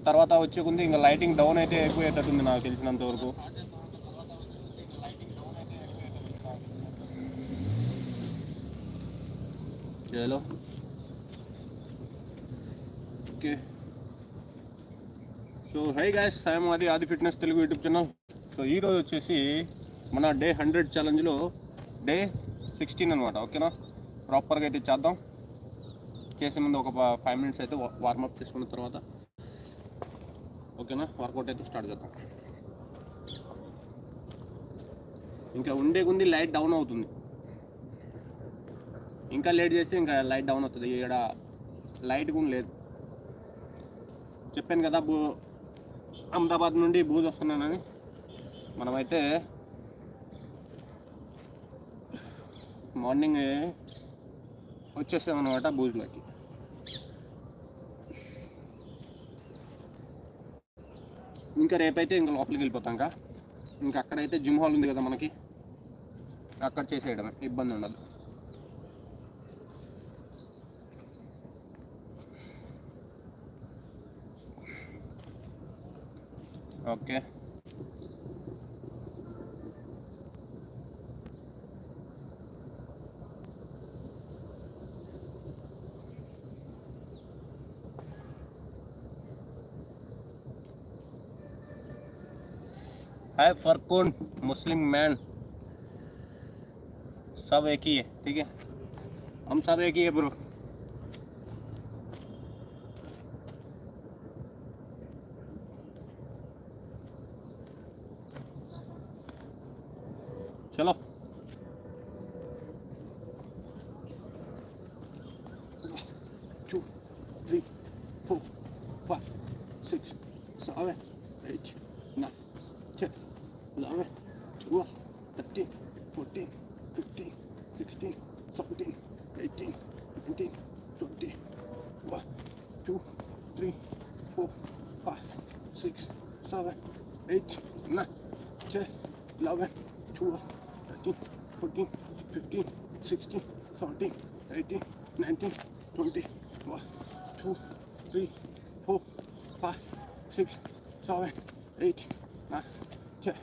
తర్వాత వచ్చే కొంది ఇంకా లైటింగ్ డౌన్ అయితే అయిపోయేటట్టుంది నాకు తెలిసినంత వరకు. చలో okay. So hi guys, I'm Aadi fitness Telugu YouTube channel. So ఈరోజు వచ్చేసి మన డే 100 ఛాలెంజ్లో డే 16 అనమాట. ఓకేనా, ప్రాపర్గా అయితే చేద్దాం. చేసే ముందు ఒక 5 minutes అయితే వార్మప్ చేసుకున్న తర్వాత ఓకేనా వర్కౌట్ అయితే స్టార్ట్ చేద్దాం. ఇంకా ఉండే కొంది లైట్ డౌన్ అవుతుంది, ఇంకా లేట్ చేస్తే ఇంకా లైట్ డౌన్ అవుతుంది. ఇక్కడ లైట్ కూడా లేదు. చెప్పాను కదా అహ్మదాబాద్ నుండి బూజ్ వస్తున్నానని. మనమైతే మార్నింగ్ వచ్చేసామన్నమాట బూజ్లోకి. ఇంకా రేపైతే ఇంకా లోపలికి వెళ్ళిపోతాం. ఇంకా అక్కడైతే జిమ్ హాల్ ఉంది కదా మనకి, అక్కడ చేసేయడమే, ఇబ్బంది ఉండదు. ఓకే, हाय फरकून मुस्लिम मैन, सब एक ही है, ठीक है, हम सब एक ही है ब्रो. चलो two three four five six seven eight nine 10 11 12 13 14 15 16 17 18 19 20 1 2 3 4 5 6 7 8 9 10 11 12 13 14 15 16 17 18 19 20 1 2 3 4 5 6 7 8 9 10.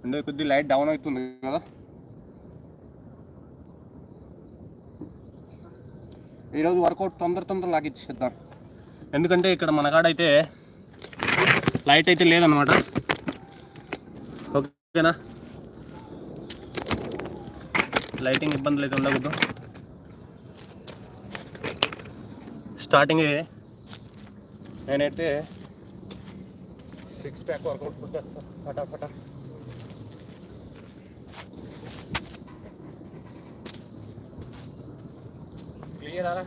అంటే కొద్ది లైట్ డౌన్ అవుతుంది కదా. ఈరోజు వర్కౌట్ తొందర లాగిచ్చేద్దాం, ఎందుకంటే ఇక్కడ మన కాడైతే లైట్ అయితే లేదనమాట. ఓకేనా, లైటింగ్ ఇబ్బందులు అయితే ఉండకూడదు. స్టార్టింగ్ నేనైతే 6 ప్యాక్ వర్కౌట్ కొట్టేస్తాను ఫటాఫటా. క్లియర్ ఆరా?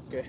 ఓకే,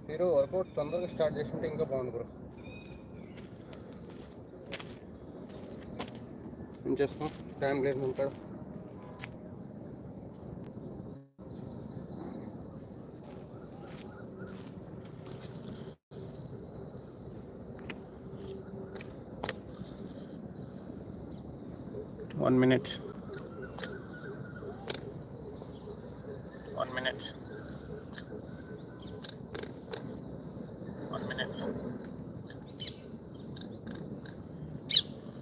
మీరు వర్కౌట్ తొందరగా స్టార్ట్ చేసుకుంటే ఇంకా బాగుంది బ్రో. ఏం చేస్తాం, టైం లేదు ఉంటాడు. One minute.